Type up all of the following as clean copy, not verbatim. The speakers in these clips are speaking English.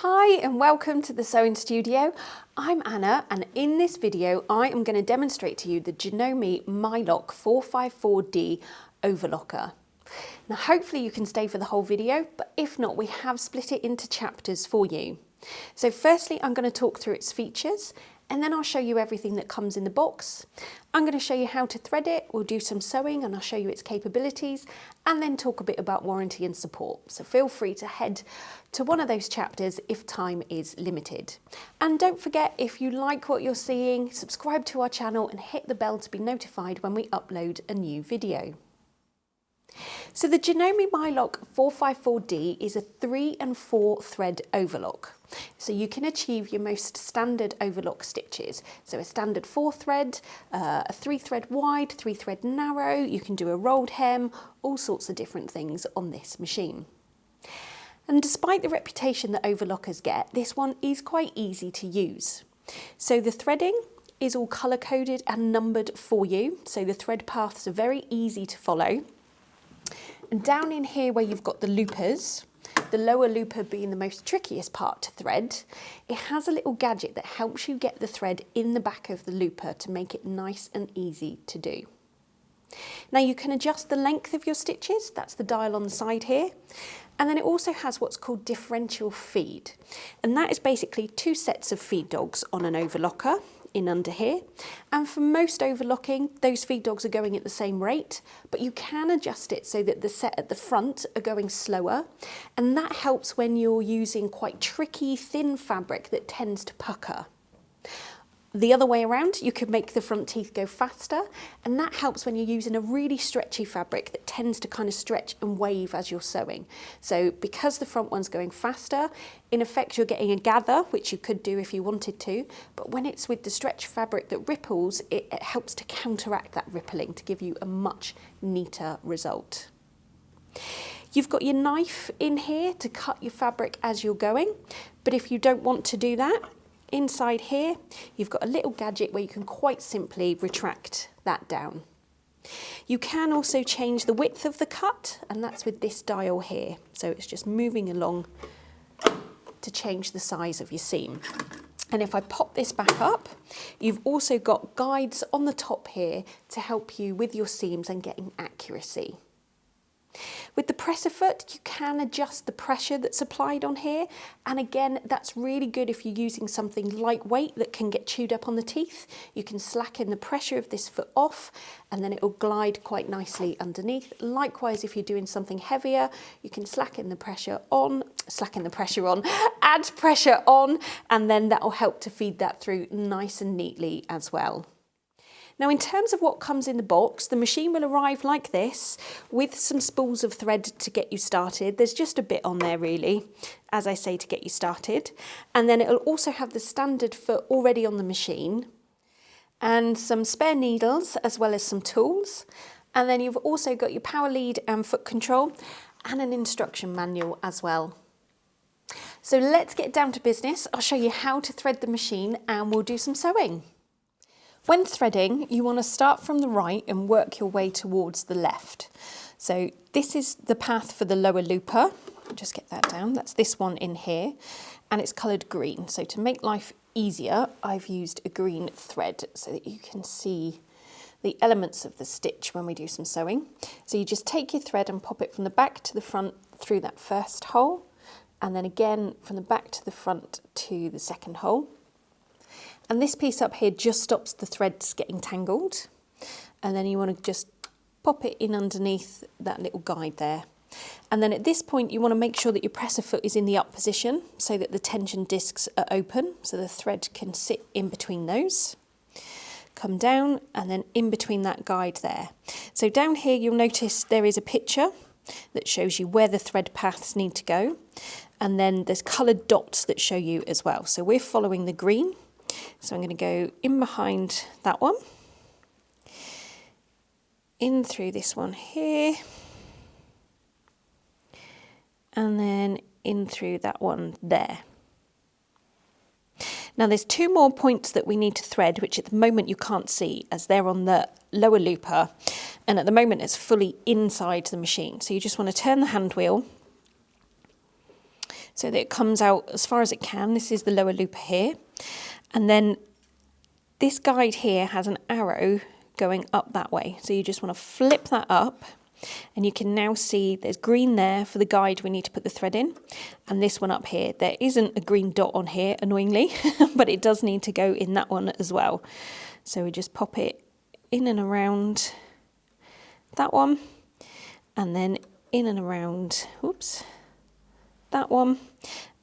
Hi and welcome to the Sewing Studio. I'm Anna and in this video I am going to demonstrate to you the Janome MyLock 454D Overlocker. Now hopefully you can stay for the whole video, but if not we have split it into chapters for you. So firstly I'm going to talk through its features and then I'll show you everything that comes in the box. I'm going to show you how to thread it, we'll do some sewing and I'll show you its capabilities and then talk a bit about warranty and support. So feel free to head to one of those chapters if time is limited. And don't forget, if you like what you're seeing, subscribe to our channel and hit the bell to be notified when we upload a new video. So the Janome MyLock 454D is a 3 and 4 thread overlock. So you can achieve your most standard overlock stitches. So a standard 4 thread, a 3 thread wide, 3 thread narrow, you can do a rolled hem, all sorts of different things on this machine. And despite the reputation that overlockers get, this one is quite easy to use. So the threading is all colour coded and numbered for you. So the thread paths are very easy to follow. And down in here where you've got the loopers, the lower looper being the most trickiest part to thread, it has a little gadget that helps you get the thread in the back of the looper to make it nice and easy to do. Now you can adjust the length of your stitches, that's the dial on the side here, and then it also has what's called differential feed, and that is basically 2 sets of feed dogs on an overlocker in under here, and for most overlocking those feed dogs are going at the same rate, but you can adjust it so that the set at the front are going slower, and that helps when you're using quite tricky thin fabric that tends to pucker. The other way around, you could make the front teeth go faster, and that helps when you're using a really stretchy fabric that tends to kind of stretch and wave as you're sewing. So because the front one's going faster, in effect you're getting a gather, which you could do if you wanted to, but when it's with the stretch fabric that ripples, it helps to counteract that rippling to give you a much neater result. You've got your knife in here to cut your fabric as you're going, but if you don't want to do that, inside here, you've got a little gadget where you can quite simply retract that down. You can also change the width of the cut, and that's with this dial here. So it's just moving along to change the size of your seam. And if I pop this back up, you've also got guides on the top here to help you with your seams and getting accuracy. With the presser foot, you can adjust the pressure that's applied on here, and again that's really good if you're using something lightweight that can get chewed up on the teeth. You can slacken the pressure of this foot off and then it will glide quite nicely underneath. Likewise, if you're doing something heavier, you can slacken the pressure on, add pressure on, and then that will help to feed that through nice and neatly as well. Now in terms of what comes in the box, the machine will arrive like this with some spools of thread to get you started. There's just a bit on there really, as I say, to get you started. And then it'll also have the standard foot already on the machine and some spare needles as well as some tools. And then you've also got your power lead and foot control and an instruction manual as well. So let's get down to business. I'll show you how to thread the machine and we'll do some sewing. When threading, you want to start from the right and work your way towards the left. So this is the path for the lower looper. Just get that down. That's this one in here, and it's coloured green. So to make life easier, I've used a green thread so that you can see the elements of the stitch when we do some sewing. So you just take your thread and pop it from the back to the front through that first hole, and then again from the back to the front to the second hole. And this piece up here just stops the threads getting tangled. And then you want to just pop it in underneath that little guide there. And then at this point, you want to make sure that your presser foot is in the up position so that the tension discs are open, so the thread can sit in between those. Come down and then in between that guide there. So down here, you'll notice there is a picture that shows you where the thread paths need to go. And then there's coloured dots that show you as well. So we're following the green. So I'm going to go in behind that one, in through this one here, and then in through that one there. Now there's 2 more points that we need to thread, which at the moment you can't see as they're on the lower looper, and at the moment it's fully inside the machine. So you just want to turn the hand wheel so that it comes out as far as it can. This is the lower looper here. And then this guide here has an arrow going up that way. So you just want to flip that up, and you can now see there's green there for the guide we need to put the thread in. And this one up here, there isn't a green dot on here, annoyingly, but it does need to go in that one as well. So we just pop it in and around that one, and then in and around, oops, that one,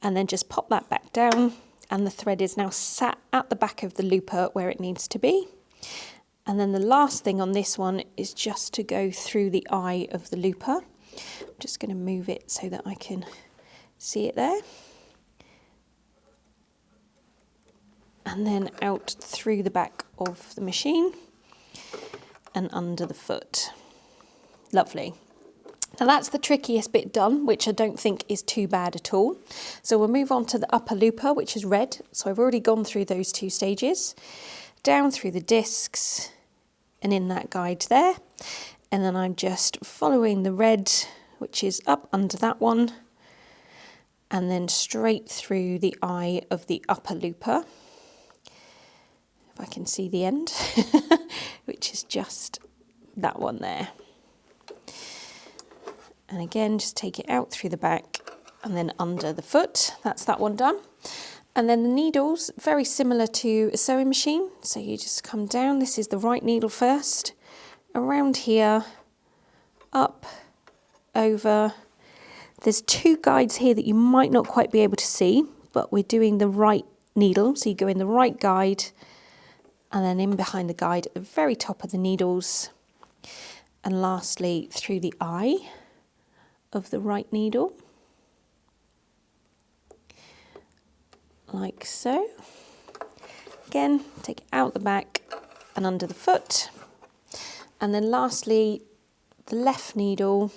and then just pop that back down, and the thread is now sat at the back of the looper where it needs to be. And then the last thing on this one is just to go through the eye of the looper. I'm just going to move it so that I can see it there. And then out through the back of the machine and under the foot. Lovely. Now that's the trickiest bit done, which I don't think is too bad at all. So we'll move on to the upper looper, which is red. So I've already gone through those two stages, down through the discs and in that guide there. And then I'm just following the red, which is up under that one, and then straight through the eye of the upper looper. If I can see the end, which is just that one there. And again, just take it out through the back and then under the foot. That's that one done. And then the needles, very similar to a sewing machine. So you just come down, this is the right needle first, around here, up, over. There's two guides here that you might not quite be able to see, but we're doing the right needle. So you go in the right guide, and then in behind the guide at the very top of the needles. And lastly, through the eye of the right needle, like so. Again, take it out the back and under the foot. And then lastly, the left needle,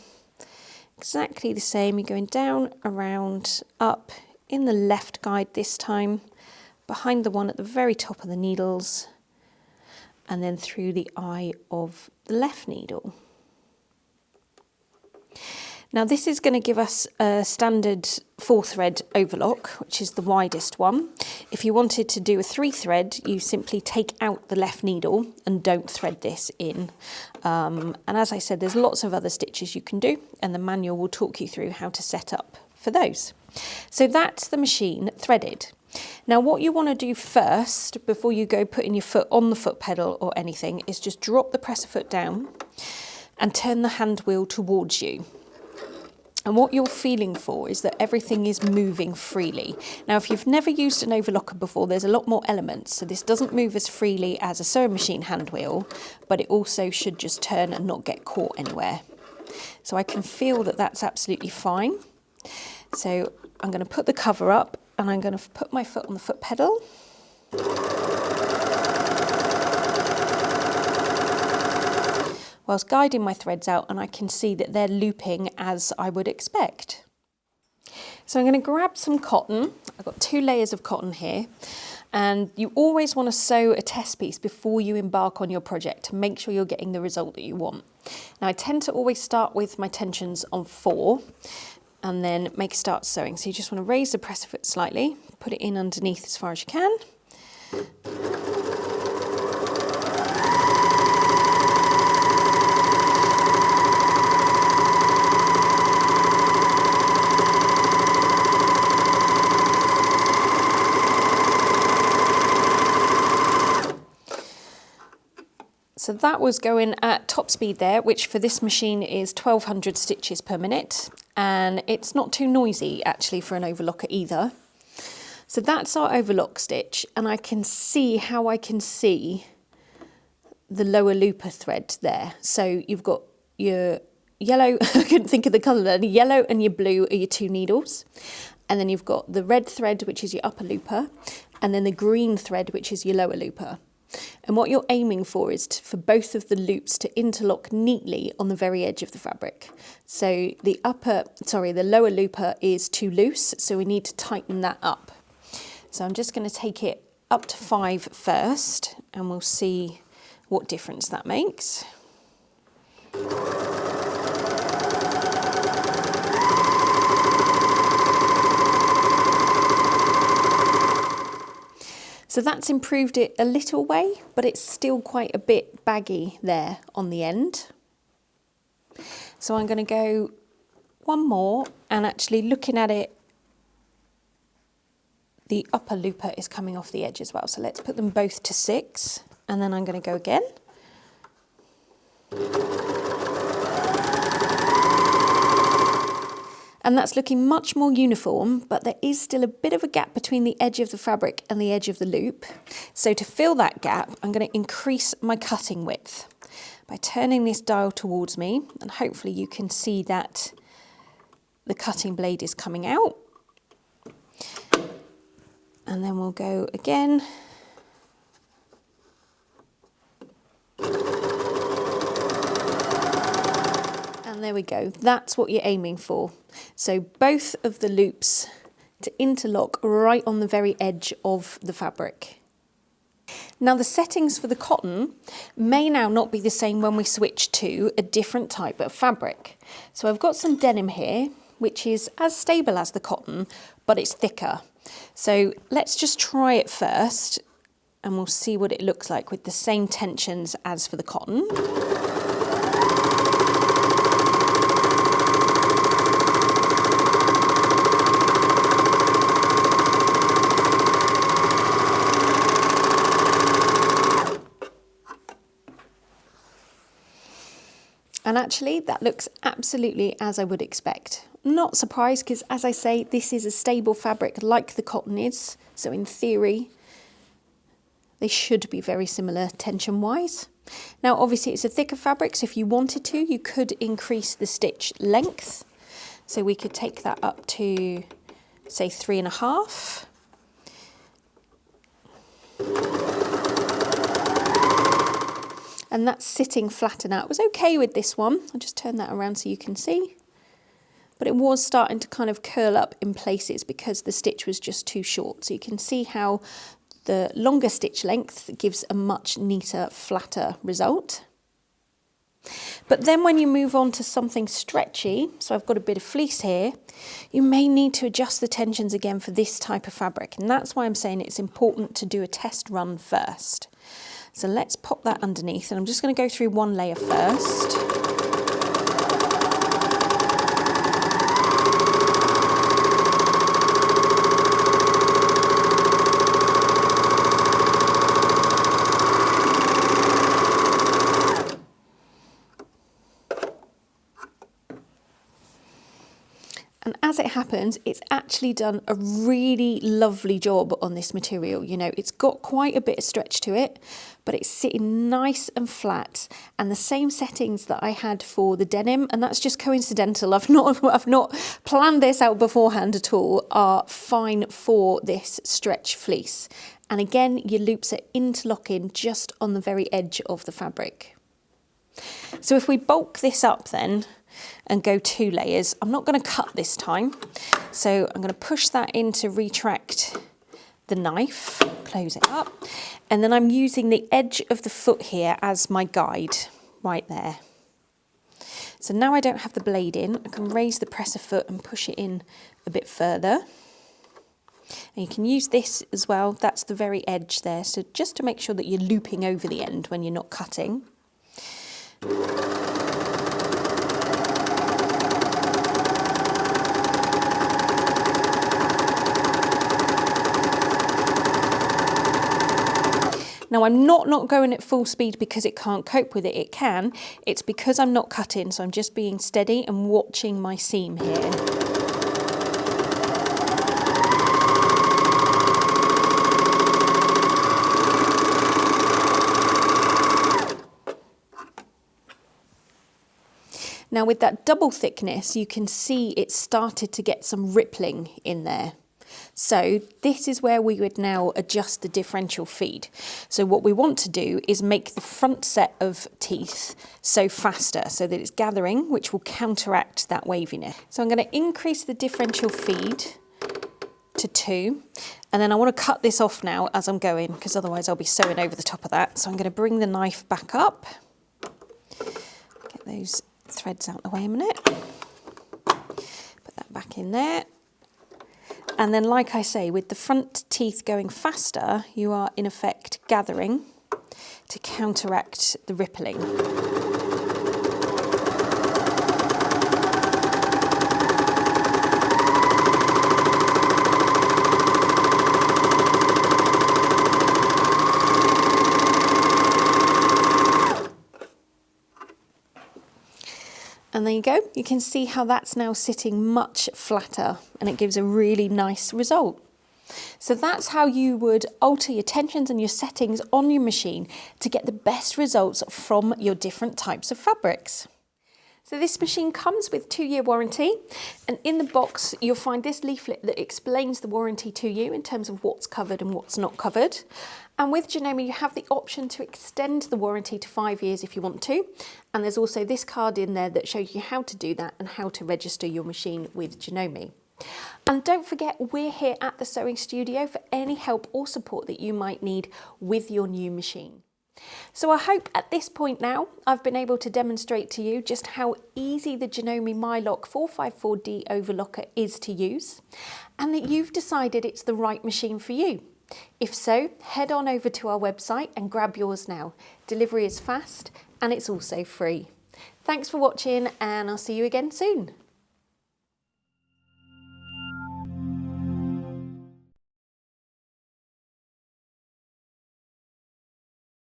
exactly the same. You're going down, around, up, in the left guide this time, behind the one at the very top of the needles, and then through the eye of the left needle. Now this is going to give us a standard 4-thread overlock, which is the widest one. If you wanted to do a 3-thread, you simply take out the left needle and don't thread this in. And as I said, there's lots of other stitches you can do, and the manual will talk you through how to set up for those. So that's the machine threaded. Now what you want to do first, before you go putting your foot on the foot pedal or anything, is just drop the presser foot down and turn the hand wheel towards you. And what you're feeling for is that everything is moving freely. Now, if you've never used an overlocker before, there's a lot more elements. So this doesn't move as freely as a sewing machine hand wheel, but it also should just turn and not get caught anywhere. So I can feel that that's absolutely fine. So I'm going to put the cover up and I'm going to put my foot on the foot pedal. Whilst guiding my threads out, and I can see that they're looping as I would expect. So I'm going to grab some cotton. I've got 2 layers of cotton here, and you always want to sew a test piece before you embark on your project to make sure you're getting the result that you want. Now I tend to always start with my tensions on 4 and then make a start sewing. So you just want to raise the presser foot slightly, put it in underneath as far as you can. So that was going at top speed there, which for this machine is 1200 stitches per minute. And it's not too noisy actually for an overlocker either. So that's our overlock stitch, and I can see how I can see the lower looper thread there. So you've got your yellow, I couldn't think of the colour there, the yellow and your blue are your 2 needles. And then you've got the red thread, which is your upper looper, and then the green thread, which is your lower looper. And what you're aiming for is for both of the loops to interlock neatly on the very edge of the fabric. So the lower looper is too loose, so we need to tighten that up. So I'm just going to take it up to 5 first, and we'll see what difference that makes. So that's improved it a little way, but it's still quite a bit baggy there on the end. So I'm going to go one more, and actually looking at it, the upper looper is coming off the edge as well. So let's put them both to 6, and then I'm going to go again. And that's looking much more uniform, but there is still a bit of a gap between the edge of the fabric and the edge of the loop. So to fill that gap, I'm going to increase my cutting width by turning this dial towards me, and hopefully you can see that the cutting blade is coming out. And then we'll go again. And there we go, that's what you're aiming for. So both of the loops to interlock right on the very edge of the fabric. Now the settings for the cotton may now not be the same when we switch to a different type of fabric. So I've got some denim here, which is as stable as the cotton, but it's thicker. So let's just try it first, and we'll see what it looks like with the same tensions as for the cotton. And actually that looks absolutely as I would expect. Not surprised, because as I say, this is a stable fabric like the cotton is. So in theory, they should be very similar tension wise. Now obviously it's a thicker fabric, so if you wanted to, you could increase the stitch length. So we could take that up to say 3.5. And that's sitting flatter now. It was okay with this one. I'll just turn that around so you can see. But it was starting to kind of curl up in places because the stitch was just too short. So you can see how the longer stitch length gives a much neater, flatter result. But then when you move on to something stretchy, so I've got a bit of fleece here, you may need to adjust the tensions again for this type of fabric. And that's why I'm saying it's important to do a test run first. So let's pop that underneath, and I'm just going to go through one layer first. And as it happens, it's actually done a really lovely job on this material. You know, it's got quite a bit of stretch to it, but it's sitting nice and flat, and the same settings that I had for the denim, and that's just coincidental. I've not planned this out beforehand at all, are fine for this stretch fleece. And again, your loops are interlocking just on the very edge of the fabric. So if we bulk this up then, and go 2 layers. I'm not going to cut this time, so I'm going to push that in to retract the knife, close it up, and then I'm using the edge of the foot here as my guide, right there. So now I don't have the blade in, I can raise the presser foot and push it in a bit further. And you can use this as well, that's the very edge there, so just to make sure that you're looping over the end when you're not cutting. Now I'm not going at full speed because it can't cope with it, it can. It's because I'm not cutting, so I'm just being steady and watching my seam here. Now with that double thickness, you can see it started to get some rippling in there. So this is where we would now adjust the differential feed. So what we want to do is make the front set of teeth so faster so that it's gathering, which will counteract that waviness. So I'm going to increase the differential feed to 2, and then I want to cut this off now as I'm going, because otherwise I'll be sewing over the top of that. So I'm going to bring the knife back up, get those threads out the way a minute, put that back in there. And then, like I say, with the front teeth going faster, you are in effect gathering to counteract the rippling. And there you go, you can see how that's now sitting much flatter and it gives a really nice result. So that's how you would alter your tensions and your settings on your machine to get the best results from your different types of fabrics. So this machine comes with 2-year warranty, and in the box you'll find this leaflet that explains the warranty to you in terms of what's covered and what's not covered. And with Janome you have the option to extend the warranty to 5 years if you want to, and there's also this card in there that shows you how to do that and how to register your machine with Janome. And don't forget, we're here at the Sewing Studio for any help or support that you might need with your new machine. So I hope at this point now I've been able to demonstrate to you just how easy the Janome MyLock 454D Overlocker is to use, and that you've decided it's the right machine for you. If so, head on over to our website and grab yours now. Delivery is fast and it's also free. Thanks for watching, and I'll see you again soon.